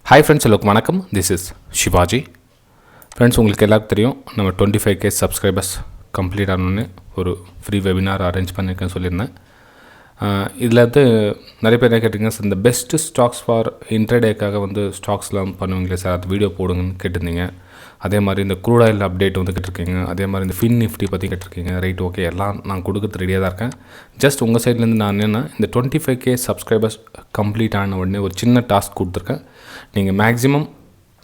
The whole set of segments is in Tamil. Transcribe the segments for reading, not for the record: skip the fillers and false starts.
Hi friends, hello வணக்கம். This is Shivaji. Friends, உங்களுக்கு எல்லாருக்கும் தெரியும் நம்ம 25k subscribers complete ஆனோன்னு ஒரு ஃப்ரீ வெபினார் அரேஞ்ச் பண்ணியிருக்கேன்னு சொல்லியிருந்தேன். இதில் வந்து நிறைய பேர் என்ன கேட்டிங்க, இந்த பெஸ்ட்டு ஸ்டாக்ஸ் ஃபார் இன்ட்ரடேக்காக வந்து ஸ்டாக்ஸ்லாம் பண்ணுவீங்களே சார், அது வீடியோ போடுங்கன்னு கேட்டிருந்தீங்க. அதே மாதிரி இந்த க்ரூட் ஆயில் அப்டேட் வந்து கேட்டிருக்கீங்க. அதே மாதிரி இந்த ஃபின் நிஃப்டி பற்றி கேட்டிருக்கீங்க. ரைட், ஓகே, எல்லாம் நான் கொடுக்குறது ரெடியாக தான் இருக்கேன். ஜஸ்ட் உங்கள் சைட்லேருந்து நான் என்னென்னா இந்த 25k சப்ஸ்கிரைபர்ஸ் கம்ப்ளீட் ஆன உடனே ஒரு சின்ன டாஸ்க் கொடுத்துருக்கேன். நீங்கள் மேக்ஸிமம்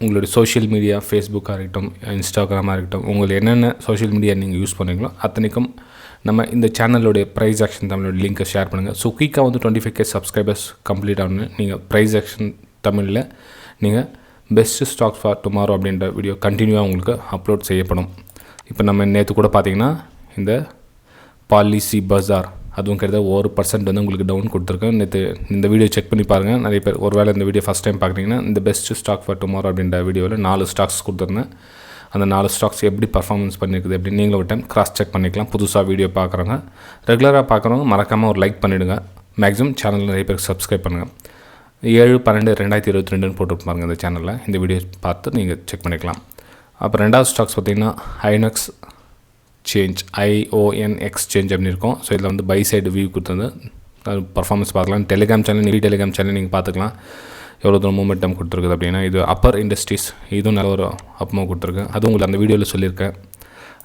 உங்களுடைய சோஷியல் மீடியா, ஃபேஸ்புக்காக இருக்கட்டும், இன்ஸ்டாகிராமாக இருக்கட்டும், உங்களுக்கு என்னென்ன சோஷியல் மீடியா நீங்கள் யூஸ் பண்ணுறீங்களோ அத்தனைக்கும் நம்ம இந்த சேனலுடைய ப்ரைஸ் ஆக்ஷன் தமிழோட லிங்க்கை ஷேர் பண்ணுங்கள். ஸோ குயிக்காக வந்து 25k சப்ஸ்கிரைபர்ஸ் கம்ப்ளீட் ஆகணுன்னு நீங்கள் ப்ரைஸ் ஆக்ஷன் தமிழில் நீங்கள் பெஸ்ட்டு ஸ்டாக்ஸ் ஃபார் டுமாரோ அப்படின்ற வீடியோ கண்டினியூவாக உங்களுக்கு அப்லோட் செய்யப்படும். இப்போ நம்ம நேற்று கூட பார்த்திங்கன்னா இந்த பாலிசி பஜார் அதுவும் கிட்டத்தட்ட 1% வந்து உங்களுக்கு டவுன் கொடுத்துருக்கேன். நேற்று இந்த வீடியோ செக் பண்ணி பாருங்கள். நிறைய பேர் ஒரு வேளை இந்த வீடியோ ஃபஸ்ட் டைம் பார்க்குறீங்கன்னா இந்த பெஸ்ட்டு ஸ்டாக் ஃபார் டுமாரோ அப்படின்ற வீடியோவில் 4 ஸ்டாக்ஸ் கொடுத்துருந்தேன். அந்த 4 ஸ்டாக்ஸ் எப்படி பர்ஃபார்மன்ஸ் பண்ணியிருக்குது அப்படின்னு நீங்களும் ஒரு டைம் கிராஸ் செக் பண்ணிக்கலாம். புதுசாக வீடியோ பார்க்குறவங்க, ரெகுலராக பார்க்குறவங்க மறக்காமல் ஒரு லைக் பண்ணிவிடுங்க. மேக்ஸிமம் சேனலில் நிறைய பேருக்கு சப்ஸ்கிரைப் பண்ணுங்கள். 7/12/2022 போட்டுருப்பாங்க இந்த சேனலில். இந்த வீடியோ பார்த்து நீங்கள் செக் பண்ணிக்கலாம். அப்புறம் ரெண்டாவது ஸ்டாக்ஸ் பார்த்திங்கன்னா ஐனக்ஸ் சேஞ்ச், IONX சேஞ்ச் அப்படின்னு இருக்கும். ஸோ இதில் வந்து பை சைடு வியூ கொடுத்தது அது பர்ஃபார்மன்ஸ் பார்க்கலாம். டெலிகிராம் சேனல் நீங்கள் பார்த்துக்கலாம் எவ்வளோ தூரம் மூமெண்டம் கொடுத்துருக்குது அப்படின்னா. இது அப்பர் இண்டஸ்ட்ரீஸ், இதுவும் நல்ல ஒரு அப்பமாக கொடுத்துருக்கு. அதுவும் உங்களுக்கு அந்த வீடியோவில் சொல்லியிருக்கேன்.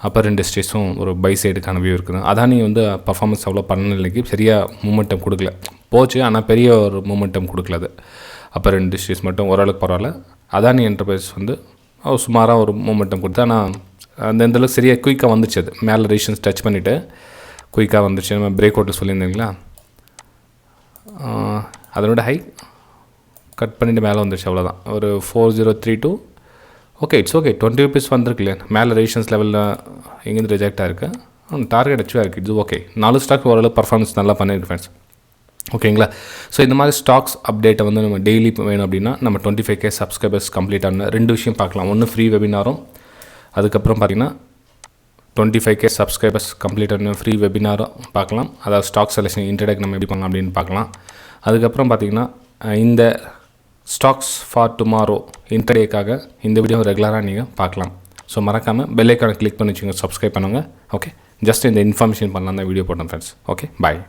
அப்பர் இண்டஸ்ட்ரீஸும் ஒரு பை சைடுக்கான வியூ இருக்குது. அதானி வந்து பர்ஃபார்மன்ஸ் அவ்வளோ பண்ணலைக்கு சரியாக மூமெண்டம் கொடுக்கல, போச்சு, ஆனால் பெரிய ஒரு மூமெண்டம் கொடுக்கல. அது அப்பர் இண்டஸ்ட்ரீஸ் மட்டும் ஓரளவுக்கு பரவாயில்ல. அதானி என்டர்பிரைஸ் வந்து சுமாராக ஒரு மூமெண்டம் கொடுத்து, ஆனால் அந்தளவுக்கு சரியாக குயிக்காக வந்துச்சு. அது மேலே ரெசிஸ்டன்ஸ் டச் பண்ணிவிட்டு குயிக்காக வந்துச்சு. நம்ம பிரேக் அவுட்டில் சொல்லியிருந்தீங்களா, அதனோட ஹை கட் பண்ணிவிட்டு மேலே வந்துச்சு, அவ்வளோதான். ஒரு 4032. Okay, it's okay, 20 rupees வந்திருக்குல்ல. மேலே ரெசிஸ்டன்ஸ் லெவலில் எங்கேருந்து ரிஜெக்ட் ஆகிருக்கு, டார்கெட் அச்சீவ் ஆகிருக்கு. இது ஓகே. 4 ஸ்டாக் ஓரளவு பர்ஃபார்மன்ஸ் நல்லா பண்ணியிருக்கு ஃப்ரெண்ட்ஸ். ஓகேங்களா. ஸோ இந்த மாதிரி ஸ்டாக்ஸ் அப்டேட்டை வந்து நம்ம டெய்லி வேணும் அப்படின்னா நம்ம 25k சப்ஸ்கிரைபர்ஸ் கம்ப்ளீட் ஆன 2 விஷயம் பார்க்கலாம். ஒன்று ஃப்ரீ வெபினாரும், அதுக்கப்புறம் பார்த்திங்கன்னா 25k சப்ஸ்கிரைபர்ஸ் கம்ப்ளீட் ஆன ஃப்ரீ வெபினாரும் பார்க்கலாம். அதாவது ஸ்டாக் செலெக்ஷன் இன்ட்ரடேக்கு நம்ம எப்படி பண்ணலாம் அப்படின்னு பார்க்கலாம். அதுக்கப்புறம் பார்த்திங்கன்னா இந்த ஸ்டாக்ஸ் ஃபார் டுமாரோ இன்ட்ரடேக்காக இந்த வீடியோ ரெகுலராக நீங்கள் பார்க்கலாம். ஸோ மறக்காமல் பெல் ஐக்கானை கிளிக் பண்ணி வச்சுங்க, சப்ஸ்கிரைப் பண்ணுங்கள். ஓகே, ஜஸ்ட் இந்த இன்ஃபர்மேஷன் பண்ணலாம் தான் வீடியோ போட்டேன் ஃப்ரெண்ட்ஸ். ஓகே, பாய்.